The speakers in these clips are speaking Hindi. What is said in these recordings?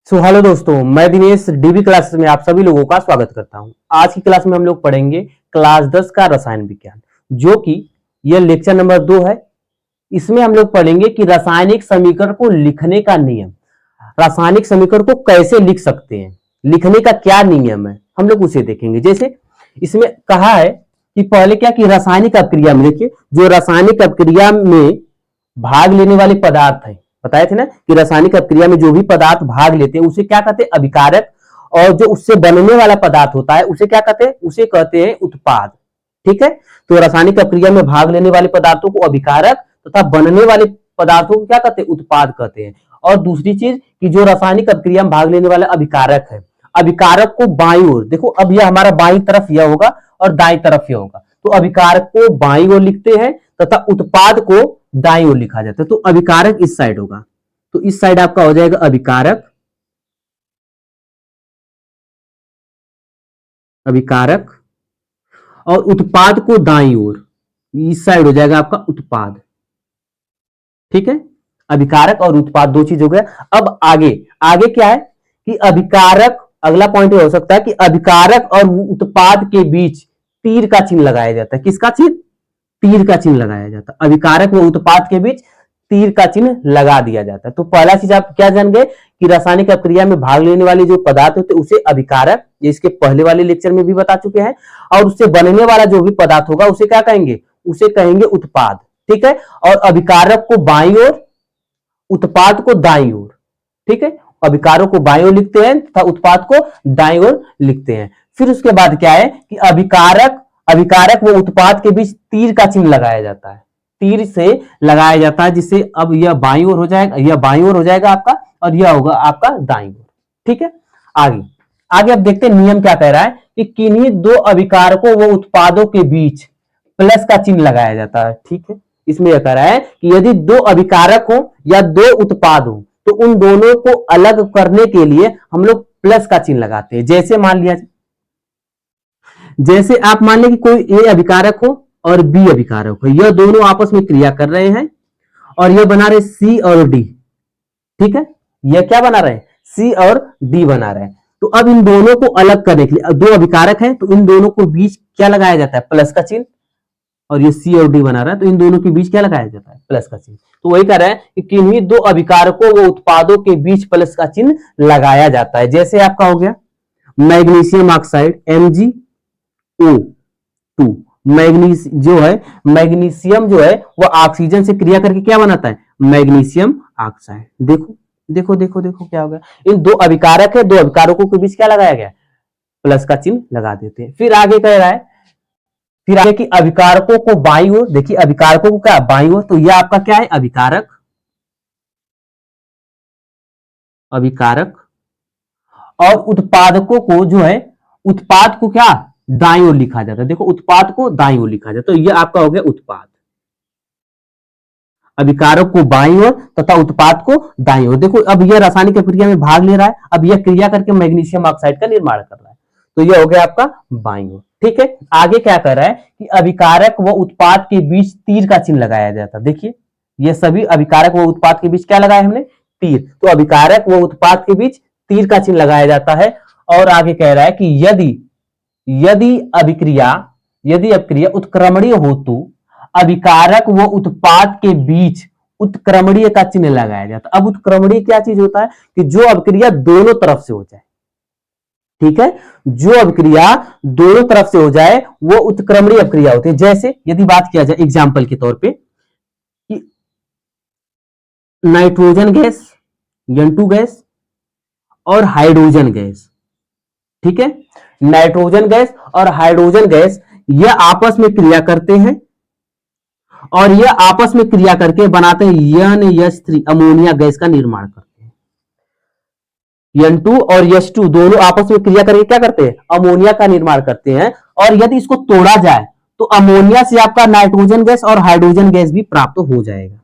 हेलो दोस्तों, मैं दिनेश डीबी क्लासेस में आप सभी लोगों का स्वागत करता हूं। आज की क्लास में हम लोग पढ़ेंगे क्लास 10 का रसायन विज्ञान, जो कि यह लेक्चर नंबर 2 है। इसमें हम लोग पढ़ेंगे कि रासायनिक समीकरण को लिखने का नियम, रासायनिक समीकरण को कैसे लिख सकते हैं, लिखने का क्या नियम है, हम लोग उसे देखेंगे। जैसे इसमें कहा है कि पहले क्या कि रासायनिक अभिक्रिया में, देखिए जो रासायनिक अभिक्रिया में भाग लेने वाले पदार्थ है, बताए थे ना कि रासायनिक अभिक्रिया में जो भी पदार्थ भाग लेते हैं उसे क्या कहते हैं, अभिकारक। और जो उससे बनने वाला पदार्थ होता है उसे क्या कहते हैं, उसे कहते हैं उत्पाद। ठीक है, तो रासायनिक अभिक्रिया में भाग लेने वाले पदार्थों को अभिकारक तथा बनने वाले पदार्थों को क्या कहते हैं, उत्पाद कहते हैं। और दूसरी चीज कि जो रासायनिक अभिक्रिया में भाग लेने वाला अभिकारक है, अभिकारक को बाईं ओर, देखो अब यह हमारा बाईं तरफ यह होगा और दाईं तरफ यह होगा, तो अभिकारक को बाईं ओर लिखते हैं तथा उत्पाद को दाईं ओर लिखा जाता है। तो अभिकारक इस साइड होगा, तो इस साइड आपका हो जाएगा अभिकारक, अभिकारक, और उत्पाद को दाईं ओर, इस साइड हो जाएगा आपका उत्पाद। ठीक है, अभिकारक और उत्पाद दो चीज हो गया। अब आगे आगे क्या है कि अभिकारक, अगला पॉइंट हो सकता है कि अभिकारक और उत्पाद के बीच तीर का चिन्ह लगाया जाता है। किसका चिन्ह, तीर का चिन्ह लगाया जाता है। अभिकारक व उत्पाद के बीच तीर का चिन्ह लगा दिया जाता है। तो पहला चीज आप क्या जान गए कि रासायनिक अभिक्रिया में भाग लेने वाले जो पदार्थ होते हैं उसे अभिकारक, ये इसके पहले वाले लेक्चर में भी बता चुके हैं। और उससे बनने वाला जो भी पदार्थ होगा उसे क्या कहेंगे, उसे कहेंगे उत्पाद। ठीक है, और अभिकारक को बाईं ओर, उत्पाद को दाईं ओर। ठीक है, अभिकारक को बाईं ओर लिखते हैं तथा उत्पाद को दाईं ओर लिखते हैं। फिर उसके बाद क्या है कि अभिकारक व उत्पाद के बीच तीर का चिन्ह लगाया जाता है, तीर से लगाया जाता है, जिससे अब यह बाईं ओर हो जाएगा, यह बाईं ओर हो जाएगा आपका और यह होगा आपका दाईं ओर। ठीक है, आगे आगे अब देखते हैं नियम क्या कह रहा है कि किन्हीं दो अभिकारकों व उत्पादों के बीच प्लस का चिन्ह लगाया जाता है। ठीक है, इसमें यह कह रहा है कि यदि दो अभिकारक हो या दो उत्पाद हो तो उन दोनों को अलग करने के लिए हम लोग प्लस का चिन्ह लगाते हैं। जैसे मान लिया, जैसे आप मान लें कि कोई ए अभिकारक हो और बी अभिकारक हो, यह दोनों आपस में क्रिया कर रहे हैं और यह बना रहे सी और डी। ठीक है, यह क्या बना रहे हैं, सी और डी बना रहे हैं। तो अब इन दोनों को अलग करने के लिए, दो अभिकारक हैं तो इन दोनों को बीच क्या लगाया जाता है, प्लस का चिन्ह। और ये सी और डी बना रहा है तो इन दोनों के बीच क्या लगाया जाता है, प्लस का चिन्ह। तो वही कह रहा है कि किन्हीं दो अभिकारकों व उत्पादों के बीच प्लस का चिन्ह लगाया जाता है। जैसे आपका हो गया मैग्नीशियम ऑक्साइड MgO2, मैग्नीशियम जो है वो ऑक्सीजन से क्रिया करके क्या बनाता है, मैग्नीशियम ऑक्साइड। देखो देखो देखो देखो क्या हो गया, इन दो अभिकारक है, दो अभिकारकों के बीच क्या लगाया गया, प्लस का चिन्ह लगा देते हैं। फिर आगे कह रहा है, फिर आगे कि अभिकारकों को बाईं ओर, देखिए अभिकारकों को क्या बाईं ओर, तो यह आपका क्या है अभिकारक, अभिकारक, और उत्पादकों को जो है, उत्पाद को क्या दाईं ओर लिखा जाता है। देखो उत्पाद को दाईं ओर लिखा जाता है, तो यह आपका हो गया उत्पाद। अभिकारक को बाईं ओर तथा उत्पाद को दाईं ओर। देखो अब यह रासायनिक प्रक्रिया में भाग ले रहा है, अब यह क्रिया करके मैग्नीशियम ऑक्साइड का निर्माण कर रहा है, तो यह हो गया आपका बाईं ओर। ठीक है, आगे क्या कर रहा है कि अभिकारक व उत्पाद के बीच तीर का चिन्ह लगाया जाता है। देखिए ये सभी अभिकारक व उत्पाद के बीच क्या लगाया हमने, तीर। तो अभिकारक व उत्पाद के बीच तीर का चिन्ह लगाया जाता है। और आगे कह रहा है कि यदि अभिक्रिया उत्क्रमणीय हो तो अभिकारक व उत्पाद के बीच उत्क्रमणीय का चिन्ह लगाया जाता है। अब उत्क्रमणीय क्या चीज होता है कि जो अभिक्रिया दोनों तरफ से हो जाए। ठीक है, जो अभिक्रिया दोनों तरफ से हो जाए वो उत्क्रमणीय अभिक्रिया होती है। जैसे यदि बात किया जाए एग्जाम्पल के तौर पे कि नाइट्रोजन गैस N2 गैस और हाइड्रोजन गैस। ठीक है, नाइट्रोजन गैस और हाइड्रोजन गैस यह आपस में क्रिया करते हैं और यह आपस में क्रिया करके बनाते हैं NH3 अमोनिया गैस का निर्माण करते हैं। N2 और H2 दोनों आपस में क्रिया करके क्या करते हैं, अमोनिया का निर्माण करते हैं। और यदि इसको तोड़ा जाए तो अमोनिया से आपका नाइट्रोजन गैस और हाइड्रोजन गैस भी प्राप्त हो जाएगा।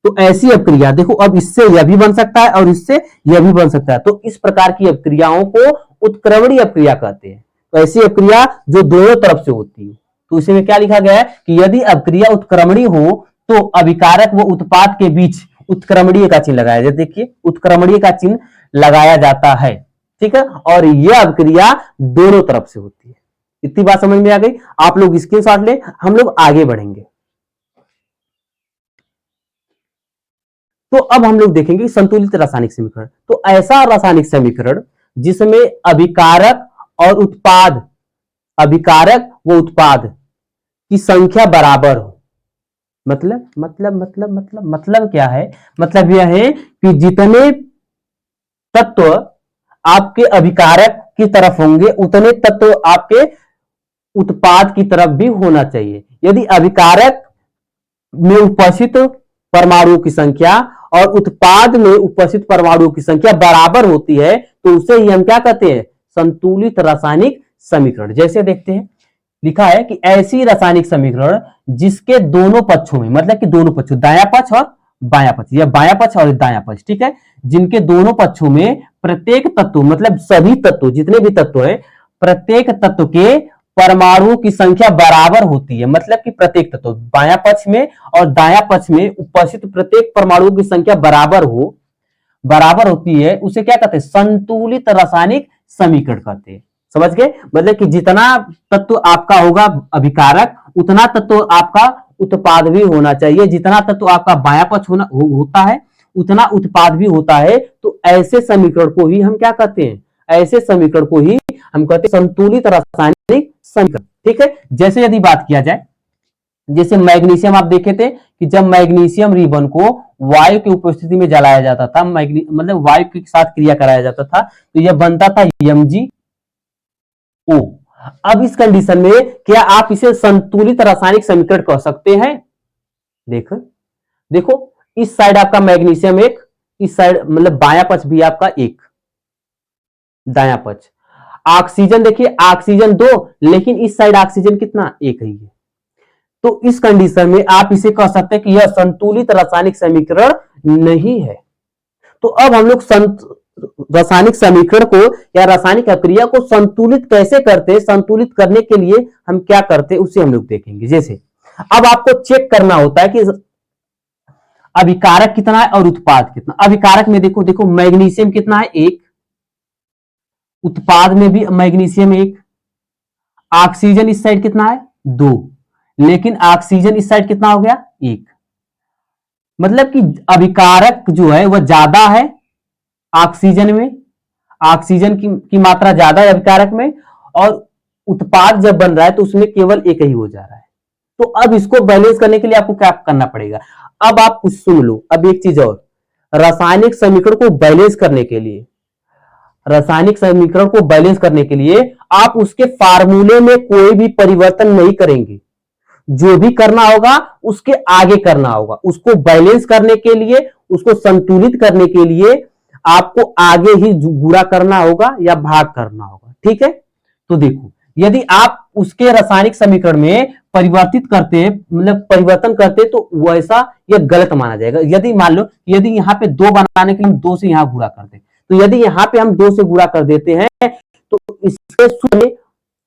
तो ऐसी अभिक्रिया देखो, अब इससे यह भी बन सकता है और इससे यह भी बन सकता है। तो इस प्रकार की अभिक्रियाओं को उत्क्रमणीय अभिक्रिया कहते हैं। तो ऐसी अभिक्रिया जो दोनों तरफ से होती है, तो इसमें क्या लिखा गया है कि यदि अभिक्रिया उत्क्रमणीय हो तो अभिकारक व उत्पाद के बीच उत्क्रमणीय का चिन्ह लगाया जाए। देखिए उत्क्रमणीय का चिन्ह लगाया जाता है, ठीक है। और यह अभिक्रिया दोनों तरफ से होती है। इतनी बात समझ में आ गई। आप लोग स्क्रीनशॉट ले, हम लोग आगे बढ़ेंगे। तो अब हम लोग देखेंगे संतुलित रासायनिक समीकरण। तो ऐसा रासायनिक समीकरण जिसमें अभिकारक और उत्पाद, अभिकारक व उत्पाद की संख्या बराबर हो। मतलब क्या है? मतलब यह है कि जितने तत्व आपके अभिकारक की तरफ होंगे उतने तत्व आपके उत्पाद की तरफ भी होना चाहिए। यदि अभिकारक में उपस्थित परमाणुओं की संख्या और उत्पाद में उपस्थित परमाणुओं की संख्या बराबर होती है तो उसे ही हम क्या कहते हैं? संतुलित रासायनिक समीकरण। जैसे देखते हैं, लिखा है कि ऐसी रासायनिक समीकरण जिसके दोनों पक्षों में, मतलब कि दोनों पक्षों, दायां पक्ष और बायां पक्ष, या बायां पक्ष और दायां पक्ष, ठीक है, जिनके दोनों पक्षों में प्रत्येक तत्व, मतलब सभी तत्व, जितने भी तत्व हैं, प्रत्येक तत्व के परमाणुओं की संख्या बराबर होती है। मतलब कि प्रत्येक तत्व बायां पक्ष में और दायां पक्ष में उपस्थित प्रत्येक परमाणुओं की संख्या बराबर होती है, उसे क्या कहते हैं? संतुलित रासायनिक समीकरण कहते हैं। समझ गए? मतलब कि जितना तत्व आपका होगा अभिकारक, उतना तत्व आपका उत्पाद भी होना चाहिए। जितना तत्व आपका बायां पक्ष होता है उतना उत्पाद भी होता है। तो ऐसे समीकरण को ही हम क्या कहते हैं? ऐसे समीकरण को ही हम कहते हैं संतुलित रासायनिक समीकरण, ठीक है। जैसे यदि बात किया जाए, जैसे मैग्नीशियम, आप देखे थे कि जब मैग्नीशियम रिबन को वायु की उपस्थिति में जलाया जाता था, मतलब वायु के साथ क्रिया कराया जाता था, तो यह बनता था MgO। अब इस कंडीशन में क्या आप इसे संतुलित रासायनिक समीकरण कह सकते हैं? देखो इस साइड आपका मैग्नीशियम एक, इस साइड मतलब बायां पक्ष भी आपका एक, दायां पक्ष। ऑक्सीजन देखिए, ऑक्सीजन 2, लेकिन इस साइड ऑक्सीजन कितना? एक ही है। तो इस कंडीशन में आप इसे कह सकते हैं कि यह संतुलित रासायनिक समीकरण नहीं है। तो अब हम लोग रासायनिक समीकरण को या रासायनिक अभिक्रिया को संतुलित कैसे करते हैं, संतुलित करने के लिए हम क्या करते हैं उसे हम लोग देखेंगे। जैसे अब आपको चेक करना होता है कि अभिकारक कितना है और उत्पाद कितना। अभिकारक में देखो मैग्नीशियम कितना है? एक। उत्पाद में भी मैग्नीशियम एक। ऑक्सीजन इस साइड कितना है? 2, लेकिन ऑक्सीजन इस साइड कितना हो गया? एक। मतलब कि अभिकारक जो है वह ज्यादा है ऑक्सीजन में, ऑक्सीजन की मात्रा ज्यादा है अभिकारक में, और उत्पाद जब बन रहा है तो उसमें केवल एक ही हो जा रहा है। तो अब इसको बैलेंस करने के लिए आपको क्या करना पड़ेगा? अब आप कुछ सुन लो, अब एक चीज और, रासायनिक समीकरण को बैलेंस करने के लिए, रासायनिक समीकरण को बैलेंस करने के लिए आप उसके फार्मूले में कोई भी परिवर्तन नहीं करेंगे। जो भी करना होगा उसके आगे करना होगा। उसको बैलेंस करने के लिए, उसको संतुलित करने के लिए आपको आगे ही गुणा करना होगा या भाग करना होगा, ठीक है। तो देखो, यदि आप उसके रासायनिक समीकरण में परिवर्तित करते, मतलब परिवर्तन करते, तो वैसा यह गलत माना जाएगा। यदि मान लो, यदि यहाँ पे 2 बनाने के लिए हम 2 से यहां गुणा करते, तो यदि यहाँ पे हम 2 से गुणा कर देते हैं तो इसके सूत्र में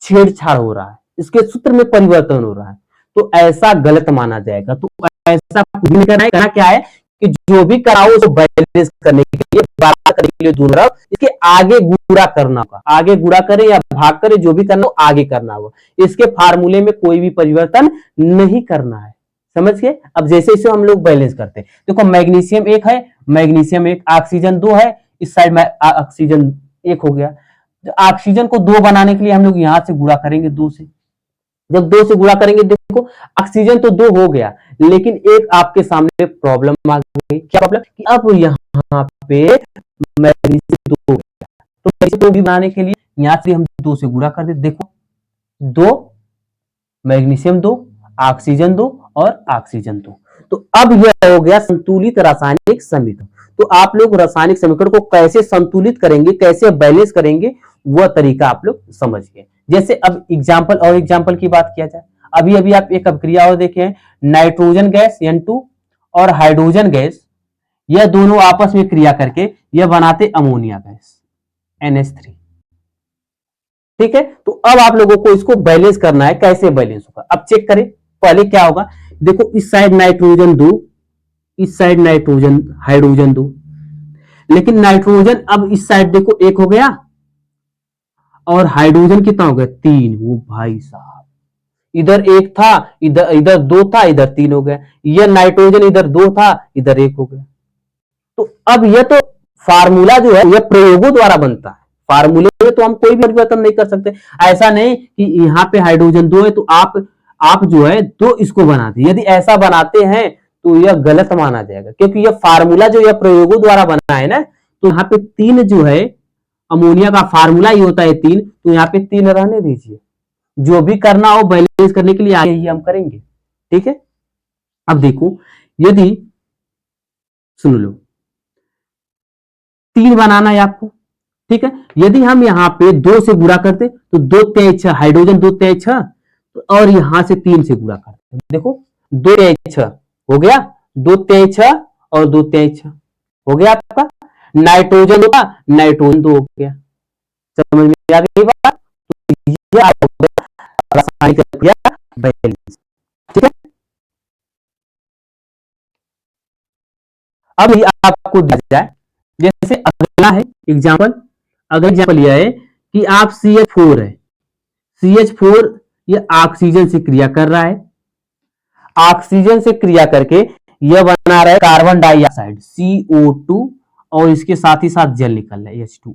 छेड़छाड़ हो रहा है, इसके सूत्र में परिवर्तन हो रहा है, तो ऐसा गलत माना जाएगा। तो ऐसा कुछ नहीं करना है। करना क्या है कि जो भी कराओ उसको बैलेंस करने के लिए, बात करने के लिए दोनों तरफ इसके आगे गुणा करना होगा। आगे गुणा करे या भाग करे, जो भी करना हो आगे करना होगा। इसके फार्मूले में कोई भी परिवर्तन नहीं करना है। समझ गए? अब जैसे इसे हम लोग बैलेंस करते हैं, देखो मैग्नीशियम 1 है, मैग्नीशियम 1, ऑक्सीजन 2 है, इस साइड में ऑक्सीजन 1 हो गया। ऑक्सीजन को 2 बनाने के लिए हम लोग यहां से गुणा करेंगे 2 से। जब 2 से गुणा करेंगे, देखो ऑक्सीजन तो 2 हो गया, लेकिन एक आपके सामने प्रॉब्लम आ गई। क्या प्रॉब्लम? कि अब यहाँ पे मैग्नीशियम 2 हो गया, तो मैग्नीशियम 2 भी बनाने के लिए यहां से हम 2 से गुणा कर देते। देखो 2, मैग्नीशियम 2, ऑक्सीजन 2 और ऑक्सीजन 2। तो अब यह हो गया संतुलित रासायनिक समीकरण। तो आप लोग रासायनिक समीकरण को कैसे संतुलित करेंगे, कैसे बैलेंस करेंगे, वह तरीका आप लोग समझ गए। जैसे अब एग्जाम्पल की बात किया जाए, अभी अभी आप एक अभिक्रिया और देखे हैं, नाइट्रोजन गैस N2 और हाइड्रोजन गैस, यह दोनों आपस में क्रिया करके यह बनाते अमोनिया गैस NH3, ठीक है। तो अब आप लोगों को इसको बैलेंस करना है। कैसे बैलेंस होगा अब चेक करें। पहले क्या होगा, देखो इस साइड नाइट्रोजन 2, इस साइड नाइट्रोजन हाइड्रोजन 2, लेकिन नाइट्रोजन अब इस साइड देखो 1 हो गया और हाइड्रोजन कितना हो गया 3। वो भाई साहब, इधर 1 था, इधर इधर 2 था, इधर 3 हो गया। यह नाइट्रोजन इधर 2 था, इधर 1 हो गया। तो अब यह तो फार्मूला जो है यह प्रयोगों द्वारा बनता है, फार्मूले में तो हम कोई भी परिवर्तन नहीं कर सकते। ऐसा नहीं कि यहाँ पे हाइड्रोजन 2 है तो आप जो है तो इसको बना दे, यदि ऐसा बनाते हैं तो यह गलत माना जाएगा, क्योंकि यह फार्मूला जो यह प्रयोगों द्वारा बना है ना, तो यहाँ पे 3 जो है, अमोनिया का फार्मूला ही होता है 3, तो यहाँ पे 3 रहने दीजिए। जो भी करना हो बैलेंस करने के लिए आगे ही हम करेंगे, ठीक है। अब देखो, यदि सुन लो, 3 बनाना है आपको, ठीक है। यदि हम यहाँ पे 2 से गुणा करते तो 2 तेज 6, हाइड्रोजन 2 तेज 6, और यहां से 3 से गुणा करते, देखो 2 तेज 6 हो गया, 2 तेज 6 और 2 तेज 6 हो गया आपका। नाइट्रोजन होगा, नाइट्रोजन 2 हो गया। समझ में आ गई बात? तो ये आपका रासायनिक प्रक्रिया बैलेंस, ठीक है। अब ये आपको दिया जाए, जैसे अगला है एग्जाम्पल, अगला एग्जाम्पल यह है कि आप CH4 है, CH4 ये ऑक्सीजन से क्रिया कर रहा है, ऑक्सीजन से क्रिया करके यह बना रहा है कार्बन डाइऑक्साइड CO2, और इसके साथ ही साथ जल निकल रहा है H2।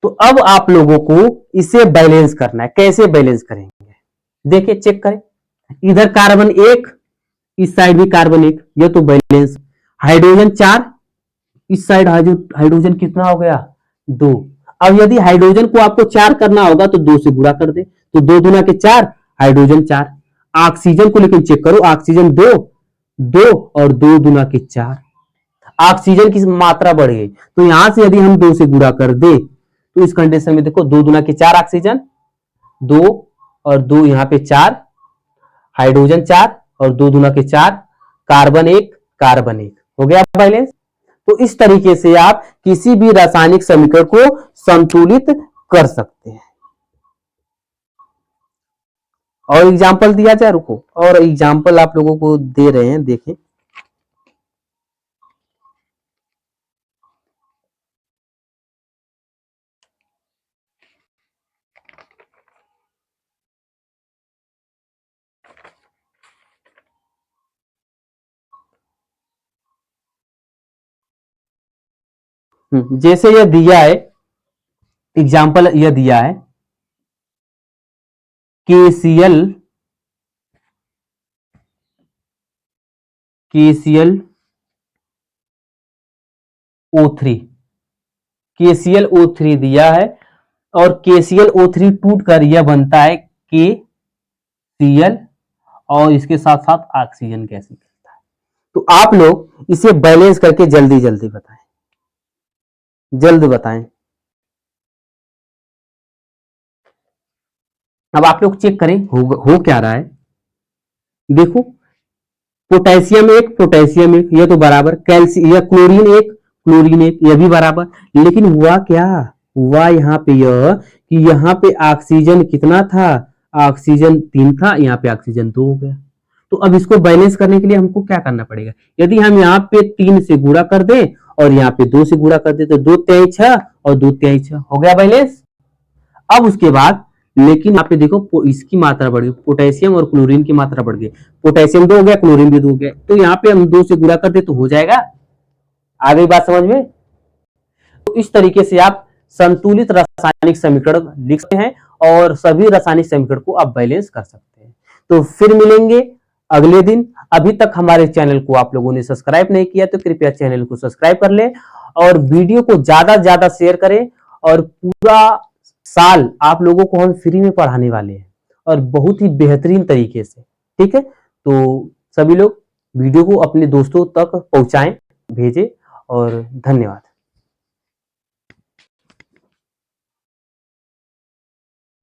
तो अब आप लोगों को इसे बैलेंस करना है। कैसे बैलेंस करेंगे, देखिए चेक करें, इधर कार्बन 1, इस साइड भी कार्बन 1, यह तो बैलेंस। हाइड्रोजन 4, इस साइड हाइड्रोजन कितना हो गया 2। अब यदि हाइड्रोजन को आपको 4 करना होगा तो 2 से गुणा कर दे, तो 2 दूना के 4, हाइड्रोजन 4। ऑक्सीजन को लेकिन चेक करो, ऑक्सीजन 2, 2 और 2 दूना के 4, ऑक्सीजन की मात्रा बढ़ गई। तो यहां से यदि हम 2 से गुणा कर दे तो इस कंडीशन में देखो 2 दूना के 4 ऑक्सीजन, 2 और 2 यहां पे 4, हाइड्रोजन 4 और 2 दूना के 4, कार्बन 1, कार्बन 1 हो गया बैलेंस। तो इस तरीके से आप किसी भी रासायनिक समीकरण को संतुलित कर सकते हैं। और एग्जाम्पल दिया जाए, रुको, और एग्जाम्पल आप लोगों को दे रहे हैं, देखें। जैसे यह दिया है एग्जाम्पल, यह दिया है KCl O3, KClO3 दिया है, और KClO3 टूट कर यह बनता है KCl, और इसके साथ साथ ऑक्सीजन गैस निकलता है। तो आप लोग इसे बैलेंस करके जल्दी जल्दी बताएं, जल्द बताएं। अब आप लोग चेक करें हो क्या रहा है। देखो, पोटेशियम 1, पोटेशियम 1, यह तो बराबर, कैल्शियम, यह क्लोरीन 1, क्लोरीन 1, यह भी बराबर। लेकिन हुआ क्या, हुआ यहाँ पे यह कि यहाँ पे ऑक्सीजन कितना था, ऑक्सीजन 3 था, यहाँ पे ऑक्सीजन 2 हो गया। तो अब इसको बैलेंस करने के लिए हमको क्या करना पड़ेगा, यदि हम यहाँ पे 3 से गुणा कर दे और यहाँ पे 2 से गुणा कर दे तो 2 तेईस 6 और 2 तेईस 6 हो गया बैलेंस। अब उसके बाद लेकिन यहाँ पे देखो इसकी मात्रा बढ़ गई, पोटेशियम और क्लोरीन की मात्रा बढ़ गई, पोटेशियम 2 हो गया, क्लोरीन भी 2 हो गया, तो यहाँ पे हम 2 से गुणा कर दे तो हो जाएगा। आ गई बात समझ में? तो इस तरीके से आप संतुलित रासायनिक समीकरण लिख सकते हैं और सभी रासायनिक समीकरण को आप बैलेंस कर सकते हैं। तो फिर मिलेंगे अगले दिन। अभी तक हमारे चैनल को आप लोगों ने सब्सक्राइब नहीं किया तो कृपया चैनल को सब्सक्राइब कर ले और वीडियो को ज्यादा से ज्यादा शेयर करें। और पूरा साल आप लोगों को हम फ्री में पढ़ाने वाले हैं और बहुत ही बेहतरीन तरीके से, ठीक है। तो सभी लोग वीडियो को अपने दोस्तों तक पहुंचाएं, भेजें, और धन्यवाद।